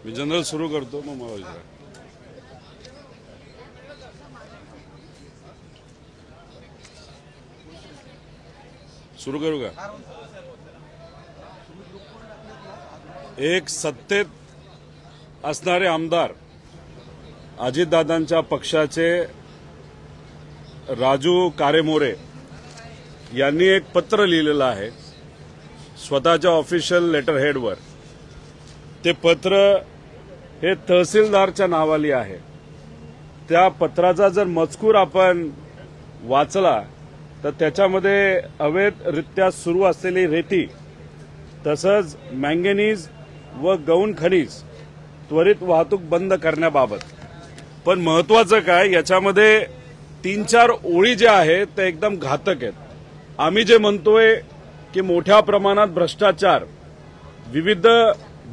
मी general सुरू करतो, मग मला विचारा. सुरू करू का? एक सत्तेत असणारे आमदार अजितदादांच्या पक्षाचे राजू कारेमोरे यांनी एक पत्र लिहिलेलं आहे स्वतःच्या ऑफिशियल लेटर हेडवर. ते पत्र हे तहसीलदारच्या नावाली आहे. त्या पत्राचा जर मजकूर आपण वाचला तर त्याच्यामध्ये अवैधरित्या सुरू असलेली रेती तसंच मँगॅनीज व गौण खनिज त्वरित वाहतूक बंद करण्याबाबत. पण महत्वाचं काय, याच्यामध्ये 3-4 ओळी ज्या आहेत त्या एकदम घातक आहेत. आम्ही जे म्हणतोय की मोठ्या प्रमाणात भ्रष्टाचार विविध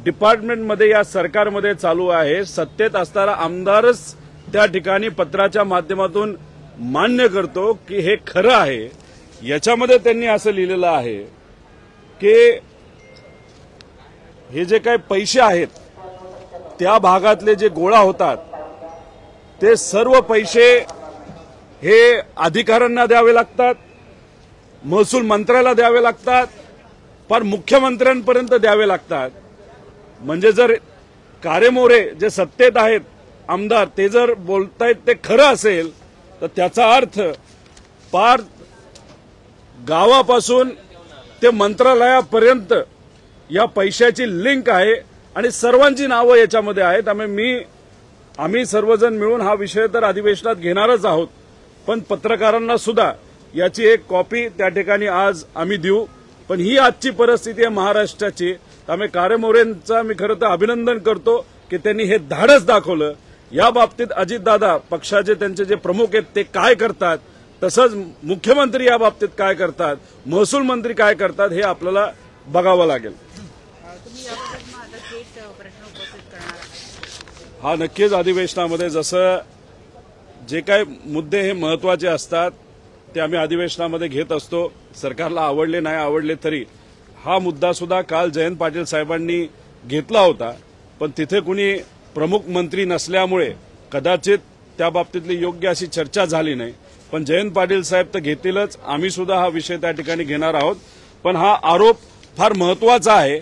डिपार्टमेंटमध्ये या सरकारमध्ये चालू आहे, सत्तेत असणारा आमदारच त्या ठिकाणी पत्राच्या माध्यमातून मान्य करतो की हे खरं आहे. याच्यामध्ये त्यांनी असं लिहिलेलं आहे की हे जे काही पैसे आहेत त्या भागातले जे गोळा होतात ते सर्व पैसे हे अधिकाऱ्यांना द्यावे लागतात, महसूल मंत्र्याला द्यावे लागतात, पण मुख्यमंत्र्यांपर्यंत द्यावे लागतात. म्हणजे जर कारेमोरे जे सत्तेत आहेत आमदार ते जर बोलतायत ते खरं असेल तर त्याचा अर्थ पार गावापासून ते मंत्रालयापर्यंत या पैशाची लिंक आहे आणि सर्वांची नावं याच्यामध्ये आहेत. आम्ही सर्वजण मिळून हा विषय तर अधिवेशनात घेणारच आहोत, पण पत्रकारांना सुद्धा याची एक कॉपी त्या ठिकाणी आज आम्ही देऊ. पण ही आजची परिस्थिती आहे महाराष्ट्राची. त्यामुळे कारेमोरेंचा मी खरं तर अभिनंदन करतो की त्यांनी हे धाडस दाखवलं. या बाबतीत अजितदादा पक्षाचे त्यांचे जे प्रमुख आहेत ते काय करतात, तसंच मुख्यमंत्री या बाबतीत काय करतात, महसूल मंत्री काय करतात हे आपल्याला बघावं लागेल. हा नक्कीच अधिवेशनामध्ये जसं जे काही मुद्दे हे महत्वाचे असतात ते आम्ही अधिवेशनामध्ये घेत असतो. सरकारला आवडले नाही आवडले तरी हा मुद्दा सुद्धा काल जयंत पाटील साहेबांनी घेतला होता, पण तिथे कुणी प्रमुख मंत्री नसल्यामुळे कदाचित त्या बाबतीतली योग्य अशी चर्चा झाली नाही. पण जयंत पाटील साहेब तर घेतीलच, आम्ही सुद्धा हा विषय त्या ठिकाणी घेणार आहोत. पण हा आरोप फार महत्वाचा आहे.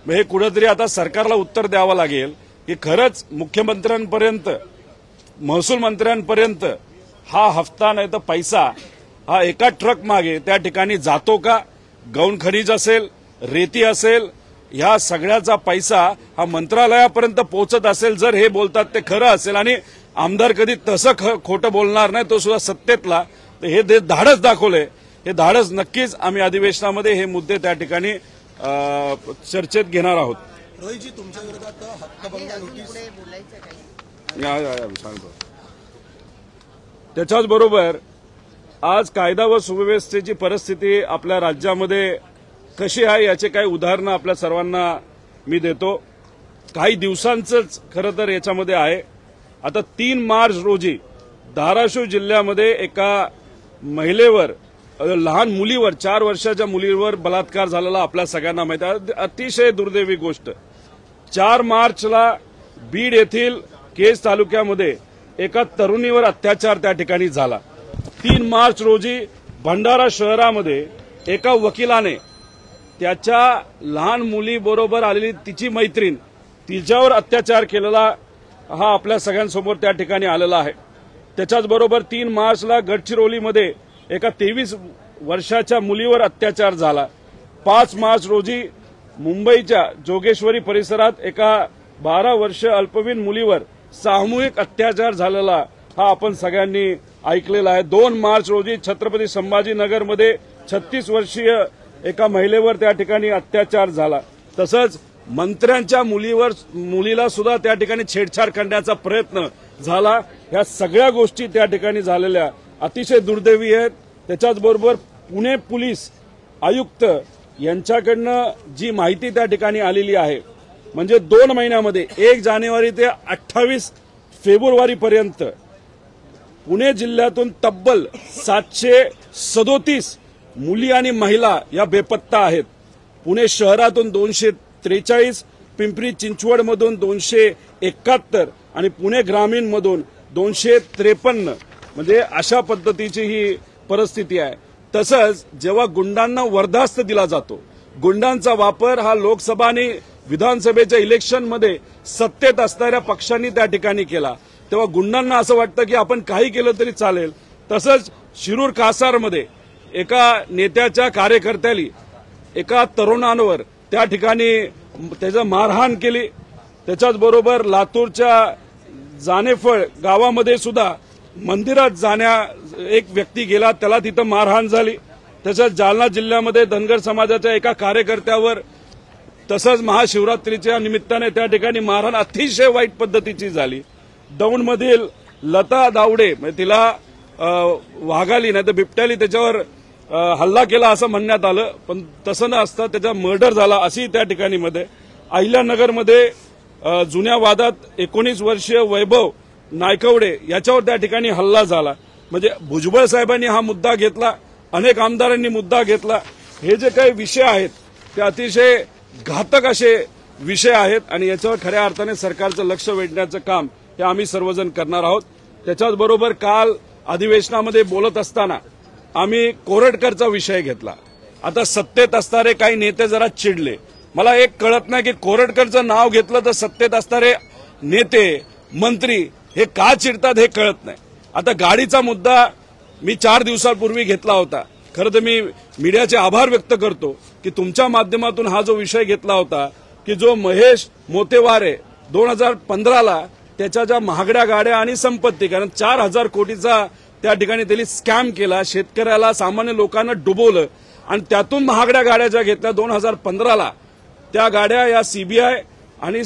हे कुठेतरी आता सरकारला उत्तर द्यावं लागेल की खरंच मुख्यमंत्र्यांपर्यंत महसूल मंत्र्यांपर्यंत हा हफ्ता नाही तर पैसा हा एका ट्रक मागे त्या ठिकाणी जातो का? गौण खनिज असेल, रेती असेल, ह्या सगळ्याचा पैसा हा मंत्रालयापर्यंत पोहोचत असेल, जर हे बोलतात ते खरं असेल आणि आमदार कधी तसं खोटं बोलणार नाही, तो सुद्धा सत्तेतला, तर हे धाडस दाखवलंय. हे धाडस नक्कीच आम्ही अधिवेशनामध्ये हे मुद्दे त्या ठिकाणी चर्चेत घेणार आहोत. रोहितजी, तुमच्या विरोधात हक्कभंग नोटीस सांगतो. त्याच्याच बरोबर आज कायदा व सुव्यवस्थेची परिस्थिती आपल्या राज्यामध्ये कशी आहे याचे काही उदाहरणं आपल्या सर्वांना मी देतो. काही दिवसांचंच खरं तर याच्यामध्ये आहे. आता 3 मार्च रोजी धाराशिव जिल्ह्यामध्ये एका महिलेवर, लहान मुलीवर, 4 वर्षाच्या मुलीवर बलात्कार झालेला आपल्या सगळ्यांना माहिती आहे. अतिशय दुर्दैवी गोष्ट. 4 मार्चला बीड येथील केज तालुक्यामध्ये एका तरुणीवर अत्याचार त्या ठिकाणी झाला. 3 मार्च रोजी भंडारा शहरामध्ये एका वकिलाने त्याच्या लहान मुलीबरोबर आलेली तिची मैत्रीण, तिच्यावर अत्याचार केलेला हा आपल्या सगळ्यांसमोर त्या ठिकाणी आलेला आहे. त्याच्याच बरोबर 3 मार्चला गडचिरोलीमध्ये एका 23 वर्षाच्या मुलीवर अत्याचार झाला. 5 मार्च रोजी मुंबईच्या जोगेश्वरी परिसरात एका 12 वर्ष अल्पवयीन मुलीवर सामूहिक अत्याचार झालेला हा आपण सगळ्यांनी ऐकलेला आहे. 2 मार्च रोजी छत्रपती संभाजीनगरमध्ये 36 वर्षीय एका महिलेवर त्या ठिकाणी अत्याचार झाला. तसंच मंत्र्यांच्या मुलीला सुद्धा त्या ठिकाणी छेडछाड करण्याचा प्रयत्न झाला. ह्या सगळ्या गोष्टी त्या ठिकाणी झालेल्या अतिशय दुर्दैवी आहेत. त्याच्याचबरोबर पुणे पोलीस आयुक्त यांच्याकडनं जी माहिती त्या ठिकाणी आलेली आहे, म्हणजे 2 महिन्यामध्ये 1 जानेवारी ते 28 फेब्रुवारी पर्यंत पुणे जिल्ह्यातून तब्बल 737 मुली आणि महिला या बेपत्ता आहेत. पुणे शहरातून 243, पिंपरी चिंचवडमधून 271 आणि पुणे ग्रामीणमधून 253. म्हणजे अशा पद्धतीची ही परिस्थिती आहे. तसंच जेव्हा गुंडांना वरदास्त दिला जातो, गुंडांचा वापर हा लोकसभा आणि विधानसभेच्या इलेक्शनमध्ये सत्तेत असणाऱ्या पक्षांनी त्या ठिकाणी केला, तेव्हा गुंडांना असं वाटतं की आपण काही केलं तरी चालेल. तसंच शिरूर कासारमध्ये एका नेत्याच्या कार्यकर्त्याली एका तरुणांवर त्या ठिकाणी त्याचं मारहाण केली. त्याच्याचबरोबर लातूरच्या जानेफळ गावामध्ये सुद्धा मंदिरात एक व्यक्ती गेला, त्याला तिथं मारहाण झाली. तसंच जालना जिल्ह्यामध्ये धनगर समाजाच्या एका कार्यकर्त्यावर तसंच महाशिवरात्रीच्या निमित्ताने त्या ठिकाणी मारहाण अतिशय वाईट पद्धतीची झाली. दौंडमधील लता दावडे म्हणजे तिला वाघाली नाही तर बिबट्याली त्याच्यावर हल्ला केला असं म्हणण्यात आलं, पण तसं न असता त्याचा मर्डर झाला अशी त्या ठिकाणी मध्ये. अहिल्यानगरमध्ये जुन्या वादात 19 वर्षीय वैभव नायकवडे याच्यावर त्या ठिकाणी हल्ला झाला. म्हणजे भुजबळ साहेबांनी हा मुद्दा घेतला, अनेक आमदारांनी मुद्दा घेतला. हे जे काही विषय आहेत ते अतिशय घातक असे विषय आहेत आणि याच्यावर खऱ्या अर्थाने सरकारचं लक्ष वेधण्याचं काम हे आम्ही सर्वजण करणार आहोत. त्याच्याचबरोबर काल अधिवेशनामध्ये बोलत असताना आम्ही कोरटकरचा विषय घेतला. आता सत्तेत असणारे काही नेते जरा चिडले. मला एक कळत नाही की कोरटकरचं नाव घेतलं तर सत्तेत असणारे नेते मंत्री हे का चिडतात हे कळत नाही. आता गाडीचा मुद्दा मी 4 दिवसांपूर्वी घेतला होता. खरं तर मी मीडियाचे आभार व्यक्त करतो की तुमच्या माध्यमातून हा जो विषय घेतला होता की जो महेश मोतेवारे 2015ला त्याच्या ज्या महागड्या गाड्या आणि संपत्ती, कारण 4,000 कोटीचा त्या ठिकाणी त्यांनी स्कॅम केला, शेतकऱ्याला सामान्य लोकांना डुबवलं आणि त्यातून महागड्या गाड्या ज्या घेतल्या 2015ला त्या गाड्या या सीबीआय आणि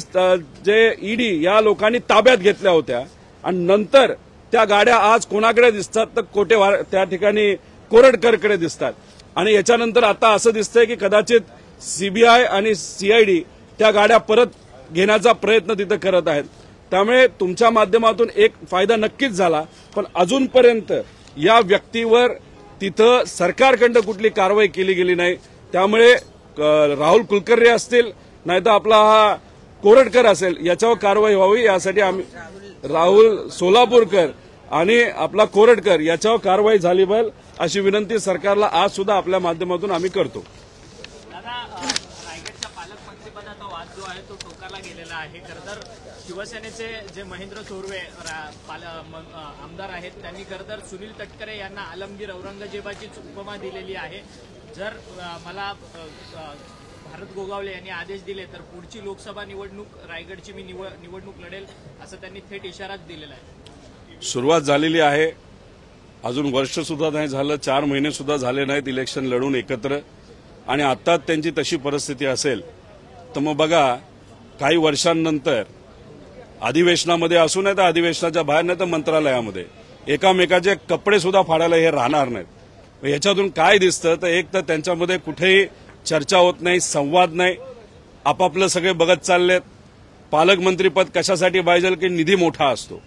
जे ईडी या लोकांनी ताब्यात घेतल्या होत्या आणि नंतर त्या गाड्या आज कोणाकडे दिसतात तर त्या ठिकाणी कोरटकरकडे दिसतात. आणि याच्यानंतर आता असं दिसतंय की कदाचित सीबीआय आणि सीआयडी त्या गाड्या परत घेण्याचा प्रयत्न तिथं करत आहेत. त्यामुळे तुमच्या माध्यमातून एक फायदा नक्कीच झाला, पण अजूनपर्यंत या व्यक्तीवर तिथं सरकारकडनं कुठली कारवाई केली गेली नाही. त्यामुळे राहुल कुलकर्णी असतील नाहीतर आपला हा कोरटकर असेल याच्यावर कारवाई व्हावी, यासाठी आम्ही राहुल सोलापूरकर आणि आपला कोरटकर याच्यावर कारवाई झाली पाहिजे अशी विनंती सरकारला आज सुद्धा आपल्या माध्यमातून आम्ही करतो. रायगडच्या पालकमंत्रीपदाचा वाद जो आहे तो टोकाला गेलेला आहे. खरं तर शिवसेनेचे जे महेंद्र चोरवे आमदार आहेत त्यांनी खरं तर सुनील तटकरे यांना आलमगीर औरंगजेबाची उपमा दिलेली आहे. जर मला भारत गोगावले यांनी आदेश दिले तर पुढची लोकसभा निवडणूक रायगडची मी निवडणूक लढेल असं त्यांनी थेट इशाराच दिलेला आहे. सुरुवात झालेली आहे, अजून वर्ष सुद्धा नाही झालं, 4 महिने सुद्धा झाले नाहीत इलेक्शन लढून एकत्र, आणि आता त्यांची तशी परिस्थिती असेल तर मग बघा काही वर्षांनंतर अधिवेशनामध्ये असू नाही तर अधिवेशनाच्या बाहेर नाही तर मंत्रालयामध्ये एकामेकाचे कपडे सुद्धा फाडायला हे राहणार नाहीत. याच्यातून काय दिसतं तर एक तर त्यांच्यामध्ये कुठेही चर्चा होत नाही, संवाद नाही, आपापलं सगळे बघत चाललेत. पालकमंत्रीपद कशासाठी पाहिजे की निधी मोठा असतो,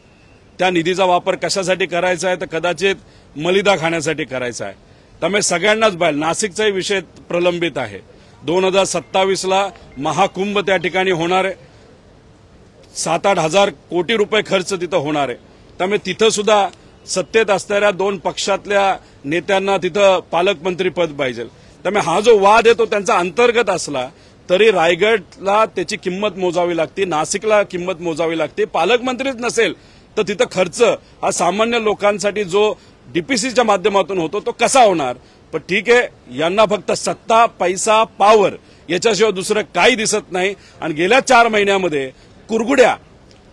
त्या निधीचा वापर कशासाठी करायचा आहे तर कदाचित मलिदा खाण्यासाठी करायचा आहे. त्यामुळे सगळ्यांनाच बाहेर नाशिकचाही विषय प्रलंबित आहे. 2027ला महाकुंभ त्या ठिकाणी होणार आहे, 7-8 हजार कोटी रुपये खर्च तिथं होणार आहे. त्यामुळे तिथं सुद्धा सत्तेत असणाऱ्या 2 पक्षातल्या नेत्यांना तिथं पालकमंत्रीपद पाहिजे. त्यामुळे हा जो वाद आहे तो त्यांचा अंतर्गत असला तरी रायगडला त्याची किंमत मोजावी लागते, नाशिकला किंमत मोजावी लागते. पालकमंत्रीच नसेल तर तिथं खर्च हा सामान्य लोकांसाठी जो डीपीसीच्या माध्यमातून होतो तो कसा होणार. पण ठीक आहे, यांना फक्त सत्ता, पैसा, पॉवर याच्याशिवाय दुसरं काही दिसत नाही. आणि गेल्या 4 महिन्यामध्ये कुरगुड्या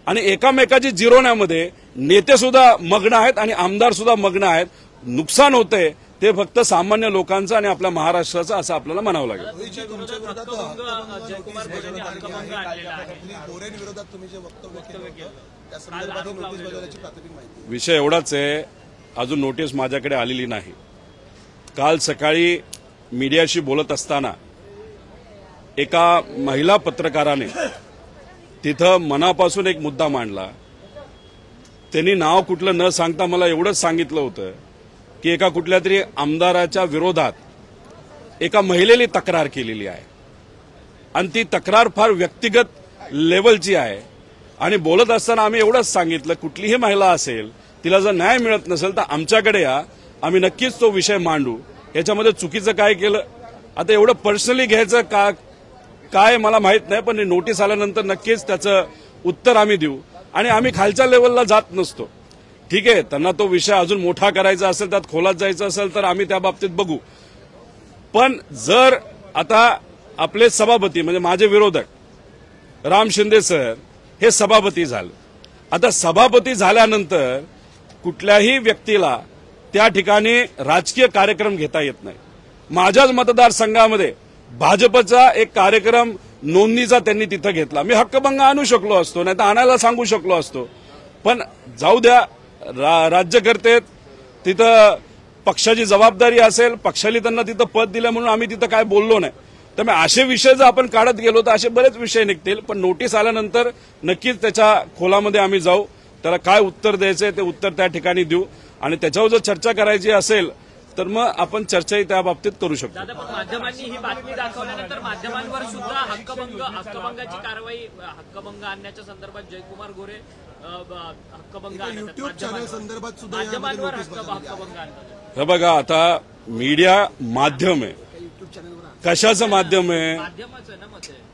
आणि एकामेकाची जिरवण्यामध्ये नेते सुद्धा मग्न आहेत आणि आमदार सुद्धा मग्न आहेत. नुकसान होते ते फक्त सामान्य लोकांचं आणि आपल्या महाराष्ट्राचं असं आपल्याला म्हणावं लागेल. विषय एवढाच आहे, अजून नोटीस माझ्याकडे आलेली नाही. काल सकाळी मीडियाशी बोलत असताना एका महिला पत्रकाराने तिथं मनापासून एक मुद्दा मांडला. त्यांनी नाव कुठलं न सांगता मला एवढंच सांगितलं होतं की एका कुठल्या तरी आमदाराच्या विरोधात एका महिलेने तक्रार केलेली आहे आणि ती तक्रार फार व्यक्तिगत लेवलची आहे. आणि बोलत असताना आम्ही एवढंच सांगितलं, कुठलीही महिला असेल तिला जर न्याय मिळत नसेल तर आमच्याकडे या, आम्ही नक्कीच तो विषय मांडू. याच्यामध्ये चुकीचं काय केलं आता एवढं पर्सनली घ्यायचं काय मला माहित नाही, पण नोटीस आल्यानंतर नक्कीच त्याचं उत्तर आम्ही देऊ. आणि आम्ही खालच्या लेवलला जात नसतो. ठीक आहे, त्यांना तो विषय अजून मोठा करायचा असेल, त्यात खोलात जायचं असेल तर आम्ही त्या बाबतीत बघू. पण जर आता आपले सभापती म्हणजे माझे विरोधक राम शिंदे सर हे सभापती झाले, आता सभापती झाल्यानंतर कुठल्याही व्यक्तीला त्या ठिकाणी राजकीय कार्यक्रम घेता येत नाही. माझ्याच मतदारसंघामध्ये भाजपचा एक कार्यक्रम नोंदणीचा त्यांनी तिथं घेतला. मी हक्कभंग आणू शकलो असतो, नाही तर आणायला सांगू शकलो असतो. पण जाऊ द्या, राज्यकर्ते तिथं पक्षाची जबाबदारी असेल, पक्षाने त्यांना तिथं पद दिलं म्हणून आम्ही तिथं काय बोललो नाही. त्यामुळे असे विषय जर आपण काढत गेलो तर असे बरेच विषय निघतील. पण नोटीस आल्यानंतर नक्कीच त्याच्या खोलामध्ये आम्ही जाऊ, त्याला काय उत्तर द्यायचंय ते उत्तर त्या ठिकाणी देऊ. आणि त्याच्यावर जर चर्चा करायची असेल तर मग आपण चर्चाही त्या बाबतीत करू शकतो. दादा, पण माध्यमांनी ही बातमी दाखवल्यानंतर माध्यमांवर सुद्धा हक्कभंगाची कारवाई, हक्कभंग आणण्याच्या संदर्भात जयकुमार गोरे हक्कभंग युट्यूब चॅनल संदर्भात सुद्धा माध्यमांवर हक्कभंग आणतात. हे बघा, आता मीडिया माध्यम आहे. कशाचं माध्यम आहे? माध्यमच आहे ना.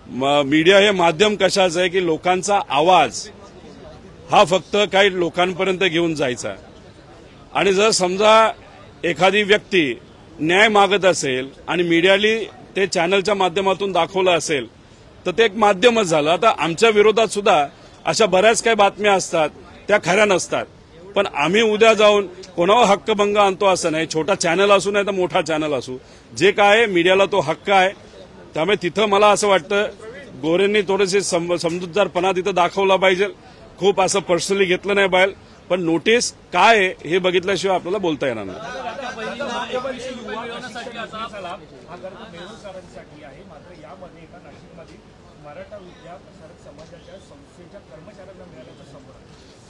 मग मीडिया हे माध्यम कशाचं आहे की लोकांचा आवाज हा फक्त काही लोकांपर्यंत घेऊन जायचा. आणि जर समजा एखादी व्यक्ती न्याय मागत असेल आणि मीडियाने ते चॅनलच्या माध्यमातून दाखवलं असेल तर ते एक माध्यमच झालं. आता आमच्या विरोधात सुद्धा अशा बऱ्याच काही बातम्या असतात, त्या खऱ्या नसतात. पण आम्ही उद्या जाऊन कोणावर हक्कभंग आणतो असं नाही. छोटा चॅनल असू नाही तर मोठा चॅनल असू, जे काय मीडियाला तो हक्क आहे. त्यामुळे तिथं मला असं वाटतं गोरेंनी थोडेसे समजूतदारपणा तिथं दाखवला पाहिजे. खूप असं पर्सनली घेतलं नाही पाहिजे. पण नोटीस काय आहे हे बघितल्याशिवाय आपल्याला बोलता येणार नाही.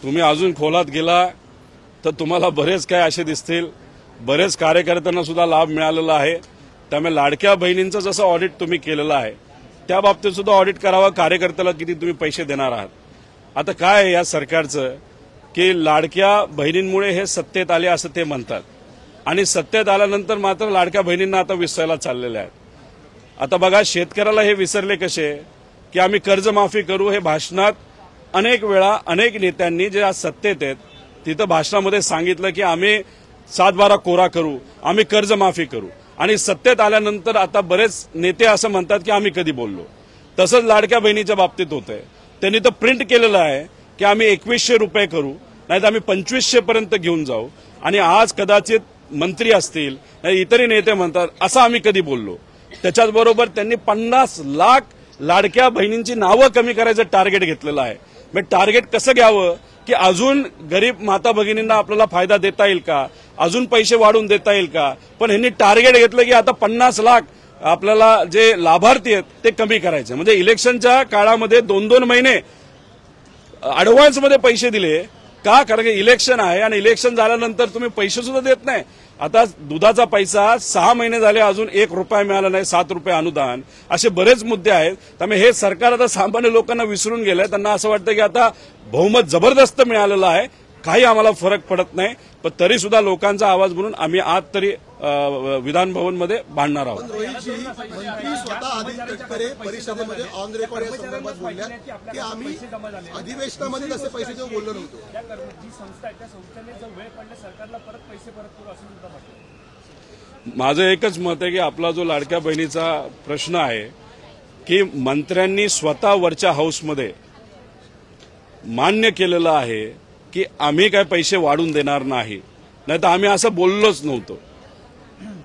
तुम्ही अजून खोलात गेला तर तुम्हाला बरेच काय असे दिसतील. बरेच कार्यकर्त्यांना सुद्धा लाभ मिळालेला आहे. त्यामुळे लाडक्या बहिणींचं जसं ऑडिट तुम्ही केलेलं आहे त्या बाबतीत सुद्धा ऑडिट करावं. कार्यकर्त्याला किती तुम्ही पैसे देणार आहात. आता काय आहे या सरकारचं की लाडक्या बहिणींमुळे हे सत्तेत आले असं ते म्हणतात आणि सत्तेत आल्यानंतर मात्र लाडक्या बहिणींना आता विसरायला चाललेले आहेत. आता बघा, शेतकऱ्याला हे विसरले कसे की आम्ही कर्जमाफी करू. हे भाषणात अनेक वेळा अनेक नेत्यांनी जे आज सत्तेत आहेत तिथं भाषणामध्ये सांगितलं की आम्ही 7/12 कोरा करू, आम्ही कर्जमाफी करू. आणि सत्तेत आल्यानंतर आता बरेच नेते असं म्हणतात की आम्ही कधी बोललो. तसंच लाडक्या बहिणीच्या बाबतीत होतंय. त्यांनी तर प्रिंट केलेलं आहे की आम्ही 2100 रुपये करू, नाहीतर आम्ही 2500 पर्यंत घेऊन जाऊ. आणि आज कदाचित मंत्री असतील, इतरही नेते म्हणतात असं आम्ही कधी बोललो. त्याच्याचबरोबर त्यांनी 50 लाख लाडक्या बहिणींची नावं कमी करायचं टार्गेट घेतलेलं आहे. मग टार्गेट कसं घ्यावं की अजून गरीब माता भगिनींना आपल्याला फायदा देता येईल का, अजून पैसे वाढवून देता येईल का. पण ह्यांनी टार्गेट घेतलं की आता 50 लाख आपल्याला जे लाभार्थी आहेत ते कमी करायचे. म्हणजे इलेक्शनच्या काळामध्ये 2-2 महिने अॅडव्हान्समध्ये पैसे दिले का, कारण की इलेक्शन आहे आणि इलेक्शन झाल्यानंतर तुम्ही पैसे सुद्धा देत नाही. आता दुधाचा पैसा 6 महिने झाले अजून 1 रुपया मिळाला नाही, 7 रुपये अनुदान, असे बरेच मुद्दे आहेत. त्यामुळे हे सरकार आता सामान्य लोकांना विसरून गेलंय. त्यांना असं वाटतं की आता बहुमत जबरदस्त मिळालेलं आहे, काही आम्हाला फरक पडत नाही. पण तरी सुद्धा लोकांचा आवाज म्हणून आम्ही आज तरी विधान भवनमध्ये भांडणार आहोत. रोहितजी, मंत्री स्वतः आदित्य तटकरे परिषदेमध्ये ऑन रेकॉर्ड या संदर्भात बोलल्या की आम्ही अधिवेशनामध्ये तसे पैसे देऊ बोललो नव्हतो. माझं एकच मत आहे की आपला जो लाडक्या बहिणीचा प्रश्न आहे की मंत्र्यांनी स्वतः वरच्या हाऊसमध्ये मान्य केलेलं आहे की आम्ही काय पैसे वाढून देणार नाही, नाही तर आम्ही असं बोललोच नव्हतो.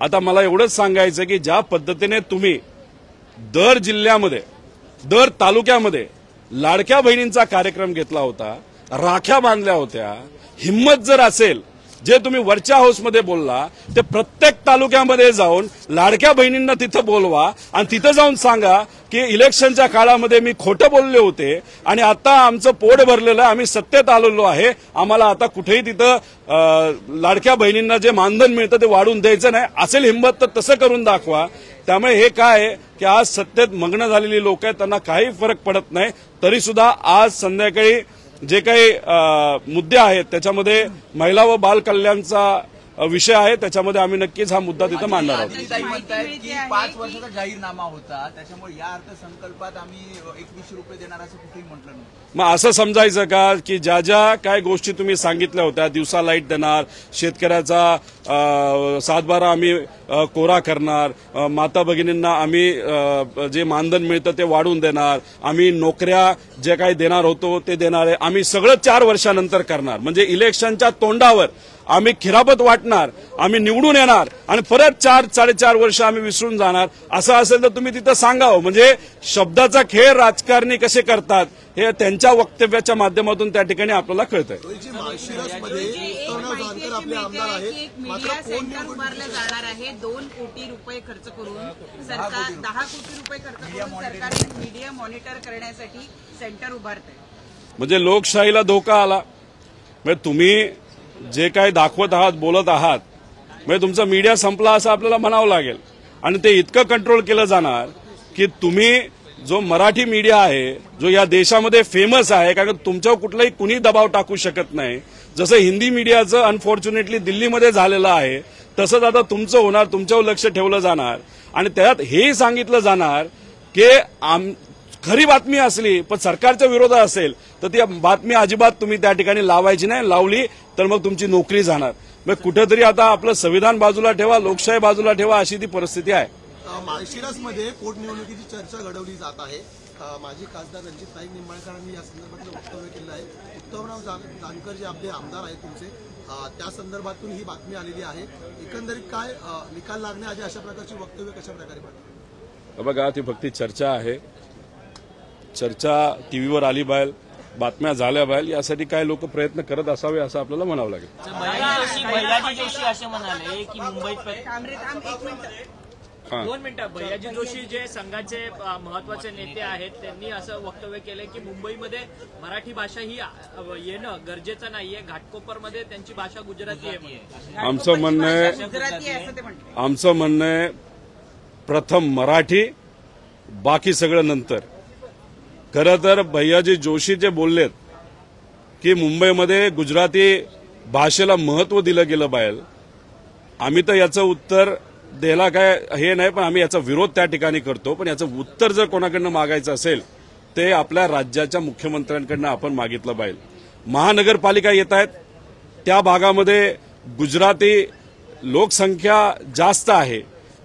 आता मला एवढंच सांगायचं की ज्या पद्धतीने तुम्ही दर जिल्ह्यामध्ये दर तालुक्यामध्ये लाडक्या बहिणींचा कार्यक्रम घेतला होता, राख्या बांधल्या होत्या, हिम्मत जर असेल जे तुम्ही वरच्या हाऊसमध्ये बोलला ते प्रत्येक तालुक्यामध्ये जाऊन लाडक्या बहिणींना तिथं बोलवा आणि तिथं जाऊन सांगा की इलेक्शनच्या काळामध्ये मी खोटं बोलले होते आणि आता आमचं पोट भरलेलं आहे, आम्ही सत्तेत आलेलो आहे, आम्हाला आता कुठेही तिथं लाडक्या बहिणींना जे मानधन मिळतं ते वाढून द्यायचं नाही. असेल हिंमत तर तसं करून दाखवा. त्यामुळे हे काय आहे की आज सत्तेत मग्न झालेली लोक आहेत, त्यांना काही फरक पडत नाही. तरी सुद्धा आज संध्याकाळी जे काही मुद्दे आहेत त्याच्यामध्ये महिला व बाल कल्याणचा विषय आहे, त्याच्यामध्ये आम्ही नक्कीच हा मुद्दा तिथं मांडणार आहोत. की 5 वर्षाचा जाहीरनामा होता, त्याच्यामुळे या अर्थसंकल्पात आम्ही 21 रुपये देणार असं कुठेही म्हटलं नाही. मग असं समजायचं का की ज्या ज्या काय गोष्टी तुम्ही सांगितल्या होत्या, दिवसा लाईट देणार, शेतकऱ्याचा 7/12 आम्ही कोरा करणार, माता भगिनींना आम्ही जे मानधन मिळतं ते वाढवून देणार, आम्ही नोकऱ्या जे काही देणार होतो ते देणार आहे, आम्ही सगळं 4 वर्षानंतर करणार. म्हणजे इलेक्शनच्या तोंडावर आम्ही खिरापत वाटणार, आम्ही निवडून येणार आणि परत 4-4.5 वर्ष आम्ही विसरून जाणार. असं असेल तर तुम्ही तिथं सांगावं. म्हणजे शब्दाचा खेळ राजकारणी कसे करतात हे त्यांच्या वक्तव्याच्या माध्यमातून त्या ठिकाणी आपल्याला कळतंय. माळशिरसमध्ये उत्तमराव जानकर आपले आमदार आहेत, मात्र कोण निवडून उभारलं जाणार आहे. 2 कोटी रुपये खर्च करून सरकार 10 कोटी रुपये खर्च करून सरकार मीडिया मॉनिटर करण्यासाठी सेंटर उभारत आहे. म्हणजे लोकशाहीला धोका आला. म्हणजे तुम्ही जे काही दाखवत आहात, बोलत आहात, म्हणजे तुमचा मीडिया संपला असं आपल्याला म्हणावं लागेल. आणि ते इतकं कंट्रोल केलं जाणार की तुम्ही जो मराठी मीडिया आहे, जो या देशामध्ये फेमस आहे, कारण तुमच्यावर कुठलाही कुणी दबाव टाकू शकत नाही. जसं हिंदी मीडियाचं अनफॉर्च्युनेटली दिल्लीमध्ये झालेलं आहे, तसंच आता तुमचं होणार, तुमच्यावर लक्ष ठेवलं जाणार. आणि त्यात हेही सांगितलं जाणार की खरी बातमी असली पण सरकारच्या विरोधात असेल तर ती बातमी अजिबात तुम्ही त्या ठिकाणी लावायची नाही, लावली तर मग तुमची नोकरी जाणार. मग कुठेतरी आता आपलं संविधान बाजूला ठेवा, लोकशाही बाजूला ठेवा, अशी ती परिस्थिती आहे. माळशिरसमध्ये पोटनिवडणुकीची चर्चा घडवली जात आहे. माजी खासदार रणजित नाईक निंबाळकरांनी या संदर्भातलं वक्तव्य केलं आहे. उत्तमराव जानकर जे आपले आमदार आहेत तुमचे, त्या संदर्भातून ही बातमी आलेली आहे. एकंदरीत काय निकाल लागण्याआधी अशा प्रकारची वक्तव्य कशा प्रकारे पाहिजे? बघा, ती फक्त चर्चा आहे. चर्चा टीव्हीवर आली बाहेर, बातम्या झाल्या बाहेर, यासाठी काय लोक प्रयत्न करत असावे असं आपल्याला म्हणावं लागेल. भैयाजी जोशी असे म्हणाले की मुंबईत 2 मिनिटं. भैयाजी जोशी जे संघाचे महत्वाचे नेते आहेत, त्यांनी असं वक्तव्य केलंय की मुंबईमध्ये मराठी भाषा ही येणं गरजेचं नाहीये, घाटकोपरमध्ये त्यांची भाषा गुजराती आहे. आमचं म्हणणं आहे प्रथम मराठी, बाकी सगळं नंतर. खरं तर भैयाजी जोशी जे बोललेत की मुंबईमध्ये गुजराती भाषेला महत्व दिलं गेलं पाहिजे, आम्ही तर याचं उत्तर द्यायला काय हे नाही, पण आम्ही याचा विरोध त्या ठिकाणी करतो. पण याचं उत्तर जर कोणाकडनं मागायचं असेल ते आपल्या राज्याच्या मुख्यमंत्र्यांकडनं आपण मागितलं पाहिजे. महानगरपालिका येत आहेत, त्या भागामध्ये गुजराती लोकसंख्या जास्त आहे,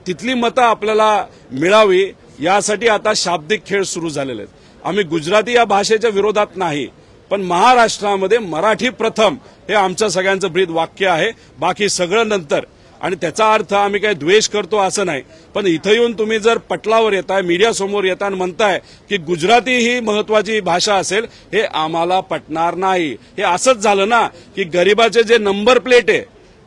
तिथली मतं आपल्याला मिळावी यासाठी आता शाब्दिक खेळ सुरू झालेले आहेत. आम्ही गुजराती या भाषेच्या विरोधात नाही, पण महाराष्ट्रामध्ये मराठी प्रथम हे आमच्या सगळ्यांचं ब्रीद वाक्य आहे, बाकी सगळं नंतर. आणि त्याचा अर्थ आम्ही काही द्वेष करतो असं नाही, पण इथं येऊन तुम्ही जर पटलावर येताय, मीडिया समोर येताय आणि म्हणताय की गुजराती ही महत्वाची भाषा असेल, हे आम्हाला पटणार नाही. हे असंच झालं ना की गरिबाचे जे नंबर प्लेट आहे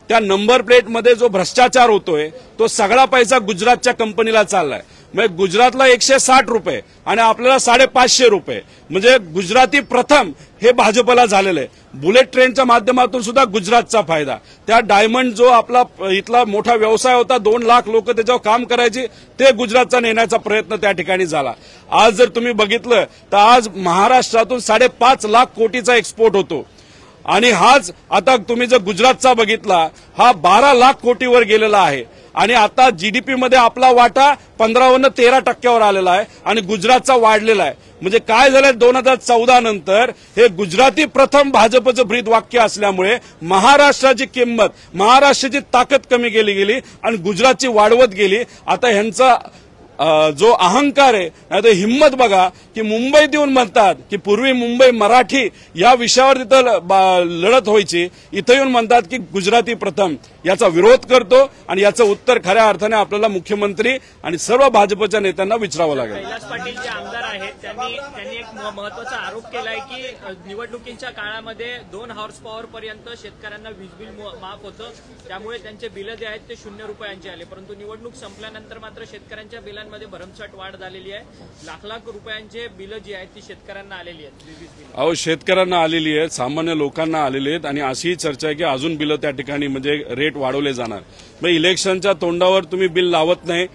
त्या नंबर प्लेटमध्ये जो भ्रष्टाचार होतोय तो सगळा पैसा गुजरातच्या कंपनीला चाललाय. म्हणजे गुजरातला 160 रुपये आणि आपल्याला 550 रुपये. म्हणजे गुजराती प्रथम हे भाजपला झालेलं आहे. बुलेट ट्रेनच्या माध्यमातून सुद्धा गुजरातचा फायदा. त्या डायमंड जो आपला इथला मोठा व्यवसाय होता, 2 लाख लोक त्याच्यावर काम करायची, ते गुजरातचा नेण्याचा प्रयत्न त्या ठिकाणी झाला. आज जर तुम्ही बघितलं तर आज महाराष्ट्रातून 5.5 लाख कोटीचा एक्सपोर्ट होतो आणि हाच आता तुम्ही जर गुजरातचा बघितला हा 12 लाख कोटीवर गेलेला आहे. आणि आता जीडीपी मध्ये आपला वाटा 15वरून 13% आलेला आहे आणि गुजरातचा वाढलेला आहे. म्हणजे काय झालंय 2014 नंतर हे गुजराती प्रथम भाजपचं ब्रीद वाक्य असल्यामुळे महाराष्ट्राची किंमत, महाराष्ट्राची ताकद कमी केली गेली आणि गुजरातची वाढवत गेली. आता ह्यांचा जो अहंकार आहे नाही तर हिंमत बघा की मुंबईत येऊन म्हणतात की पूर्वी मुंबई मराठी या विषयावर तिथं लढत व्हायची, इथं येऊन म्हणतात की गुजराती प्रथम. याचा विरोध करतो आणि याचं उत्तर खऱ्या अर्थाने आपल्याला मुख्यमंत्री आणि सर्व भाजपच्या नेत्यांना विचारावं लागेल. कैलास पाटील जे आमदार आहेत त्यांनी एक महत्वाचा आरोप केलाय की निवडणुकीच्या काळामध्ये 2 हॉर्स पॉवर पर्यंत शेतकऱ्यांना वीज बिल माफ होतं, त्यामुळे त्यांचे बिलं जे आहेत ते 0 रुपयांचे आले. परंतु निवडणूक संपल्यानंतर मात्र शेतकऱ्यांच्या बिलांमध्ये भरमसाठ वाढ झालेली आहे. लाख रुपयांचे बिलं जी आहेत ती शेतकऱ्यांना आलेली आहेत. अहो, शेतकऱ्यांना आलेली आहेत, सामान्य लोकांना आलेली आहेत आणि अशीही चर्चा आहे की अजून बिलं त्या ठिकाणी म्हणजे रेट वाढवले जाणार. मग इलेक्शनच्या तोंडावर तुम्ही बिल लावत नाही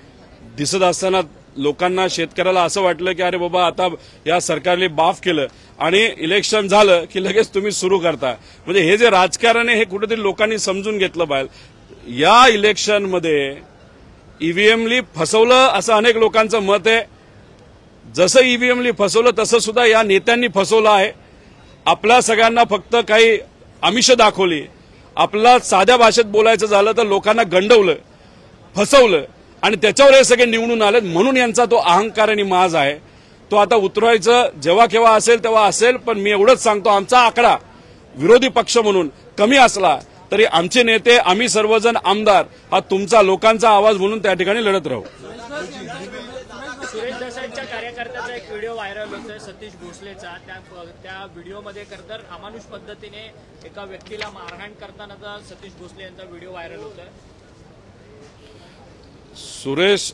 दिसत असताना लोकांना, शेतकऱ्याला असं वाटलं की अरे बाबा आता या सरकारने माफ केलं आणि इलेक्शन झालं की लगेच तुम्ही सुरू करता. म्हणजे हे जे राजकारण आहे हे कुठेतरी लोकांनी समजून घेतलं पाहिजे. या इलेक्शनमध्ये ईव्हीएमली फसवलं असं अनेक लोकांचं मत आहे. जसं ईव्हीएमली फसवलं तसं सुद्धा या नेत्यांनी फसवलं आहे. आपल्या सगळ्यांना फक्त काही आमिष दाखवली, आपला साध्या भाषेत बोलायचं झालं तर लोकांना गंडवलं, फसवलं आणि त्याच्यावर हे सगळे निवडून आले. म्हणून यांचा तो अहंकार आणि माज आहे तो आता उतरवायचं जेव्हा केव्हा असेल तेव्हा असेल. पण मी एवढंच सांगतो, आमचा आकडा विरोधी पक्ष म्हणून कमी असला तरी आमचे नेते, आम्ही सर्वजण आमदार हा तुमचा लोकांचा आवाज म्हणून त्या ठिकाणी लढत राहू. सुरेश दसांच्या कार्यकर्त्याचा एक व्हिडिओ व्हायरल होतोय सतीश भोसलेचा. त्या व्हिडिओमध्ये खरंतर अमानुष पद्धतीने एका व्यक्तीला मारहाण करतानाचा सतीश भोसले यांचा व्हिडिओ व्हायरल होतोय. सुरेश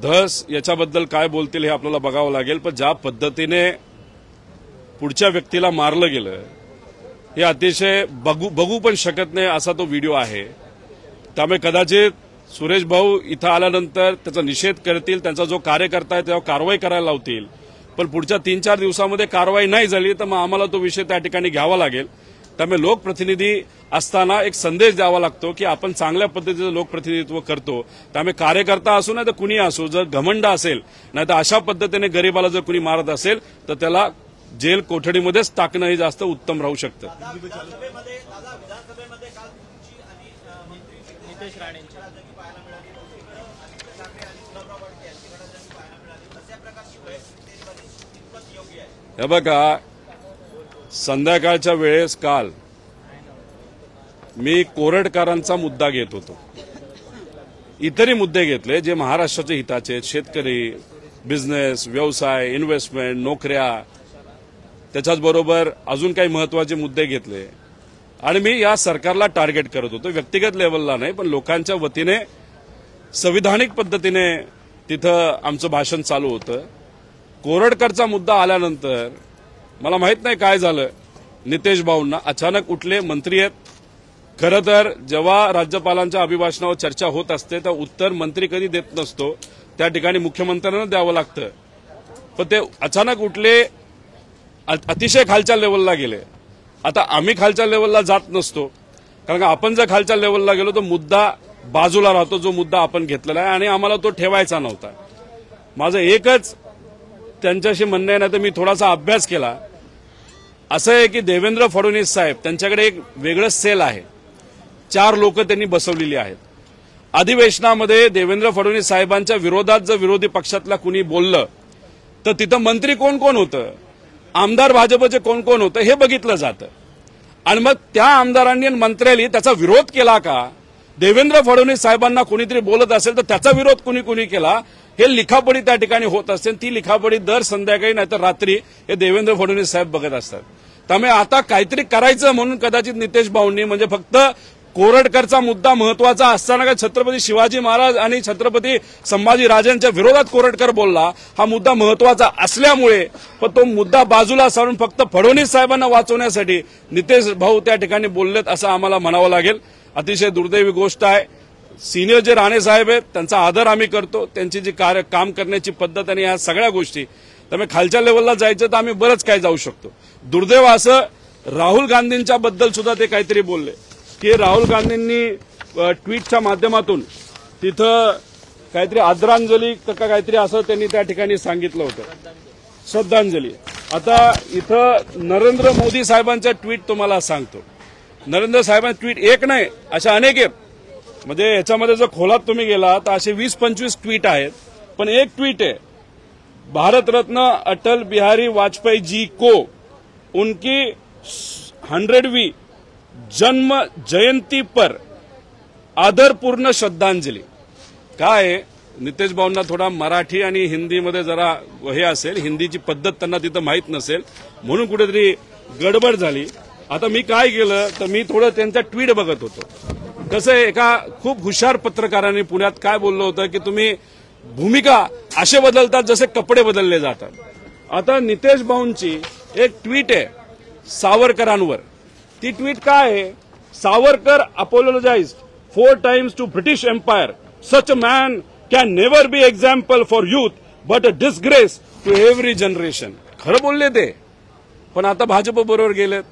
धस याच्याबद्दल काय बोलतील हे आपल्याला बघावं लागेल. पण ज्या पद्धतीने पुढच्या व्यक्तीला मारलं गेलं हे अतिशय बघू पण शकत नाही असा तो व्हिडिओ आहे. त्यामुळे कदाचित सुरेश भाऊ इथं आल्यानंतर त्याचा निषेध करतील, त्यांचा जो कार्यकर्ता आहे त्यावर कारवाई करायला लावतील. पण पुढच्या 3-4 दिवसामध्ये कारवाई नाही झाली तर मग आम्हाला तो विषय त्या ठिकाणी घ्यावा लागेल. त्यामुळे लोकप्रतिनिधी असताना एक संदेश द्यावा लागतो की आपण चांगल्या पद्धतीचं लोकप्रतिनिधित्व करतो. त्यामुळे कार्यकर्ता असो नाही तर कुणी असो, जर घमंड असेल नाही तर अशा पद्धतीने गरीबाला जर कुणी मारत असेल तर त्याला जेल कोठडीमध्येच टाकणं हे जास्त उत्तम राहू शकतं. नितेश राणेंची हे बघा, संध्याकाळच्या वेळेस काल मी कोरडकरांचा मुद्दा घेत होतो. इतरही मुद्दे घेतले जे महाराष्ट्राच्या हिताचे आहेत. शेतकरी, बिझनेस, व्यवसाय, इन्व्हेस्टमेंट, नोकऱ्या, त्याच्याचबरोबर अजून काही महत्वाचे मुद्दे घेतले आणि मी या सरकारला टार्गेट करत होतो. व्यक्तिगत लेवलला नाही पण लोकांच्या वतीने संविधानिक पद्धतीने तिथं आमचं भाषण चालू होतं. कोरडकरचा मुद्दा आल्यानंतर मला माहित नाही काय झालं, नितेश भाऊंना अचानक उठले. मंत्री आहेत. खरं तर जेव्हा राज्यपालांच्या अभिभाषणावर चर्चा होत असते तर उत्तर मंत्री कधी देत नसतो, त्या ठिकाणी मुख्यमंत्र्यांना द्यावं लागतं. पण ते अचानक उठले, अतिशय खालच्या लेवलला गेले. आता आम्ही खालच्या लेवलला जात नसतो, कारण का आपण जर खालच्या लेवलला गेलो तर मुद्दा बाजूला राहतो, जो मुद्दा आपण घेतलेला आहे आणि आम्हाला तो ठेवायचा नव्हता. माझं एकच त्यांच्याशी म्हणणं आहे, नाही तर मी थोडासा अभ्यास केला. असं आहे की देवेंद्र फडणवीस साहेब त्यांच्याकडे एक वेगळं सेल आहे. 4 लोक त्यांनी बसवलेली आहेत. अधिवेशनामध्ये देवेंद्र फडणवीस साहेबांच्या विरोधात जर विरोधी पक्षातला कुणी बोललं तर तिथं मंत्री कोण कोण होतं, आमदार भाजपचे कोण कोण होतं हे बघितलं जातं. आणि मग त्या आमदारांनी आणि मंत्र्यांनी त्याचा विरोध केला का, देवेंद्र फडणवीस साहेबांना कोणीतरी बोलत असेल तर त्याचा विरोध कुणी केला हे लिखापडी त्या ठिकाणी होत असते. ती लिखापडी दर संध्याकाळी नाहीतर रात्री हे देवेंद्र फडणवीस साहेब बघत असतात. त्यामुळे आता काहीतरी करायचं म्हणून कदाचित नितेश भाऊंनी, म्हणजे फक्त कोरडकरचा मुद्दा महत्वाचा असताना का छत्रपती शिवाजी महाराज आणि छत्रपती संभाजीराजांच्या विरोधात कोरडकर बोलला, हा मुद्दा महत्वाचा असल्यामुळे पण तो मुद्दा बाजूला सारून फक्त फडणवीस साहेबांना वाचवण्यासाठी नितेश भाऊ त्या ठिकाणी बोललेत असं आम्हाला म्हणावं लागेल. अतिशय दुर्दैवी गोष्ट आहे. सिनियर जे राणे साहेब आहेत त्यांचा आदर आम्ही करतो, त्यांची जी काम करण्याची पद्धत आणि या सगळ्या गोष्टी. त्यामुळे खालच्या लेवलला जायचं तर आम्ही बरंच काय जाऊ शकतो. दुर्दैव असं राहुल गांधींच्या बद्दल सुद्धा ते काहीतरी बोलले की राहुल गांधींनी ट्विटच्या माध्यमातून तिथं काहीतरी आदरांजली का काहीतरी असं त्यांनी त्या ठिकाणी सांगितलं होतं, श्रद्धांजली. आता इथं नरेंद्र मोदी साहेबांचं ट्विट तुम्हाला सांगतो. नरेंद्र साहेबांचं ट्विट एक नाही, अशा अनेक आहेत. म्हणजे याच्यामध्ये जर खोलात तुम्ही गेला तर असे 20-25 ट्विट आहेत पण एक ट्वीट है, भारत रत्न अटल बिहारी वाजपेयी जी को उनकी 100वीं जन्म जयंती पर आदरपूर्ण श्रद्धांजली. काय नितेश भाऊंना थोडा मराठी आणि हिंदीमध्ये जरा हे असेल, हिंदीची पद्धत त्यांना तिथं माहीत नसेल म्हणून कुठेतरी गडबड झाली. आता मी काय केलं तर मी थोडं त्यांचा ट्वीट बघत होतो. कसं आहे, एका खूप हुशार पत्रकारांनी पुण्यात काय बोललं होतं की तुम्ही भूमिका असे बदलतात जसे कपडे बदलले जातात. आता नितेश भाऊंची एक ट्वीट आहे सावरकरांवर. ती ट्वीट काय आहे, Savarkar apologized 4 times to British empire. Such a man can never be example for youth but a disgrace to every generation. खरं बोलले ते, पण आता भाजप बरोबर गेलेत.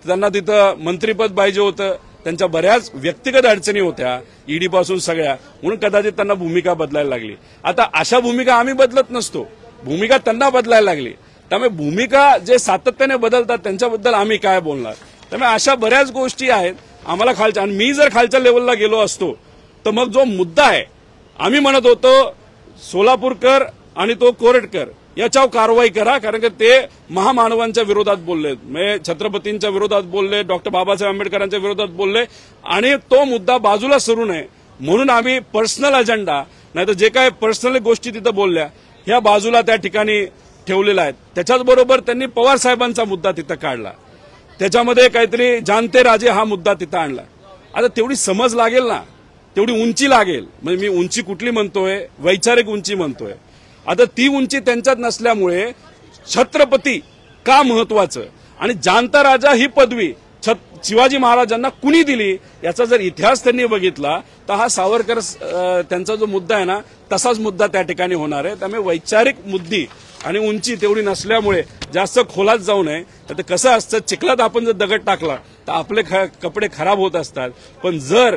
त्यांना तिथं मंत्रीपद पाहिजे होतं, त्यांच्या बऱ्याच व्यक्तिगत अडचणी होत्या ईडी पासून सगळ्या, म्हणून कदाचित त्यांना भूमिका बदलायला लागली. आता अशा भूमिका आम्ही बदलत नसतो, भूमिका त्यांना बदलायला लागली. त्यामुळे भूमिका जे सातत्याने बदलतात त्यांच्याबद्दल आम्ही काय बोलणार. त्यामुळे अशा बऱ्याच गोष्टी आहेत आम्हाला खालच्या. आणि मी जर खालच्या लेवलला गेलो असतो तर मग जो मुद्दा आहे, आम्ही म्हणत होतो सोलापूरकर आणि तो कोरटकर याच्यावर कारवाई करा, कारण की ते महामानवांच्या विरोधात बोलले, म्हणजे छत्रपतींच्या विरोधात बोलले, डॉक्टर बाबासाहेब आंबेडकरांच्या विरोधात बोलले, आणि तो मुद्दा बाजूला सरू नये म्हणून आम्ही पर्सनल अजेंडा, नाही तर जे काय पर्सनल गोष्टी तिथं बोलल्या ह्या बाजूला त्या ठिकाणी ठेवलेल्या आहेत. त्याच्याचबरोबर त्यांनी पवार साहेबांचा मुद्दा तिथं काढला, त्याच्यामध्ये काहीतरी जानते राजे हा मुद्दा तिथं आणला. आता तेवढी समज लागेल ना, तेवढी उंची लागेल. म्हणजे मी उंची कुठली म्हणतोय, वैचारिक उंची म्हणतोय. आता ती उंची त्यांच्यात नसल्यामुळे छत्रपती का महत्वाचं आणि जानता राजा ही पदवी शिवाजी महाराजांना कुणी दिली याचा जर इतिहास त्यांनी बघितला तर हा सावरकर त्यांचा जो मुद्दा आहे ना तसाच मुद्दा त्या ठिकाणी होणार आहे. त्यामुळे वैचारिक मुद्दी आणि उंची तेवढी नसल्यामुळे जास्त खोलात जाऊ नये. तर कसं असतं, चिखलात आपण जर दगड टाकला तर आपले कपडे खराब होत असतात. पण जर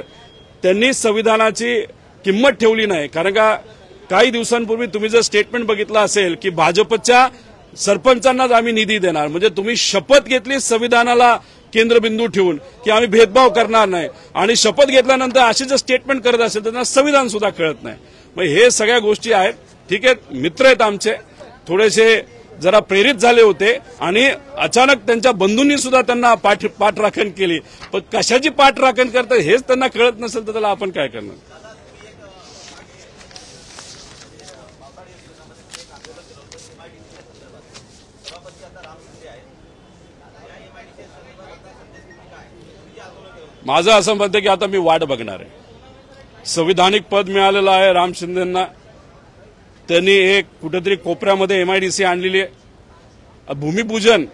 त्यांनी संविधानाची किंमत ठेवली नाही, कारण का काही दिवसांपूर्वी तुम्ही जर स्टेटमेंट बघितलं असेल की भाजपच्या सरपंचांनाच आम्ही निधी देणार, म्हणजे तुम्ही शपथ घेतली संविधानाला केंद्रबिंदू ठेवून की आम्ही भेदभाव करणार नाही, आणि शपथ घेतल्यानंतर अशी जर स्टेटमेंट करत असेल तर त्यांना संविधान सुद्धा कळत नाही. मग हे सगळ्या गोष्टी आहेत. ठीक आहे, मित्र आहेत आमचे, थोडेसे जरा प्रेरित झाले होते आणि अचानक त्यांच्या बंधूंनी सुद्धा त्यांना पाठराखण केली. पण कशाची पाठराखण करतात हेच त्यांना कळत नसेल तर त्याला आपण काय करणार. माझं असं मत आहे की आता मी वाट बघणार आहे. संविधानिक पद मिळालेलं आहे राम शिंदेंना, त्यांनी एक कुठेतरी कोपऱ्यामध्ये MIDC आणलेली आहे. भूमिपूजन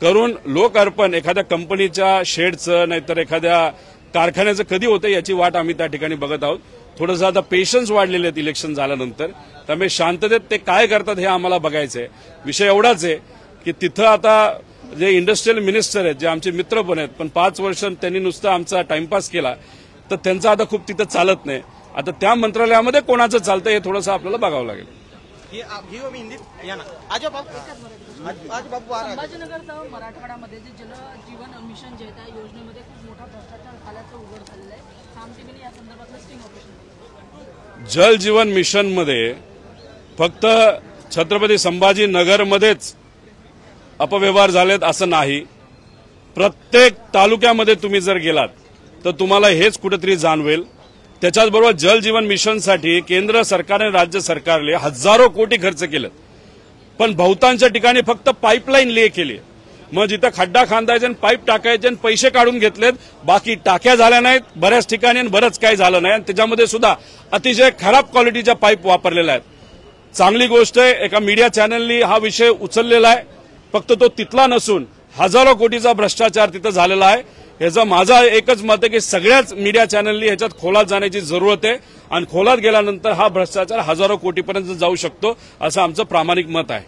करून लोक अर्पण एखाद्या कंपनीच्या शेडचं नाहीतर एखाद्या कारखान्याचं कधी होतं याची वाट आम्ही त्या ठिकाणी बघत आहोत. थोडंसं आता पेशन्स वाढलेले आहेत इलेक्शन झाल्यानंतर, त्यामुळे शांततेत ते काय करतात हे आम्हाला बघायचं आहे. विषय एवढाच आहे की तिथं आता जे इंडस्ट्रियल मिनिस्टर आहेत, जे आमचे मित्र पण आहेत, पण 5 वर्ष त्यांनी नुसतं आमचा टाइमपास केला तर त्यांचं आता खूप तिथं चालत नाही. आता त्या मंत्रालयामध्ये कोणाचं चालतं हे थोडंसं आपल्याला बघावं लागेल. संभाजीनगरसह मराठवाड्यामध्ये जे जल जीवन मिशन जे आहे त्या योजनेमध्ये खूप मोठा भ्रष्टाचार झाल्याचं उघड झालेलं आहे. सामटेने या संदर्भातलं स्टिंग ऑपरेशन. जल जीवन मिशनमध्ये फक्त छत्रपती संभाजीनगरमध्येच अपव्यवहार झालेत असं नाही. प्रत्येक तालुक्यामध्ये तुम्ही जर गेलात तर तुम्हाला हेच कुठेतरी जाणवेल. त्याच्याचबरोबर जल जीवन मिशनसाठी केंद्र सरकारने राज्य सरकारने हजारो कोटी खर्च केलेत, पण बहुतांश ठिकाणी फक्त पाईपलाईन ले केली. मग जिथं खड्डा खांदायचे आणि पाईप टाकायचे आणि पैसे काढून घेतलेत, बाकी टाक्या झाल्या नाहीत बऱ्याच ठिकाणी आणि बरंच काही झालं नाही. आणि त्याच्यामध्ये सुद्धा अतिशय खराब क्वालिटीच्या पाईप वापरलेल्या आहेत. चांगली गोष्ट आहे, एका मीडिया चॅनलनी हा विषय उचललेला आहे. फक्त तो तिथला नसून हजारो कोटीचा भ्रष्टाचार तिथं झालेला आहे. याचं माझं एकच मत आहे की सगळ्याच मीडिया चॅनलनी ह्याच्यात खोलात जाण्याची जरूरत आहे, आणि खोलात गेल्यानंतर हा भ्रष्टाचार हजारो कोटीपर्यंत जाऊ शकतो असं आमचं प्रामाणिक मत आहे.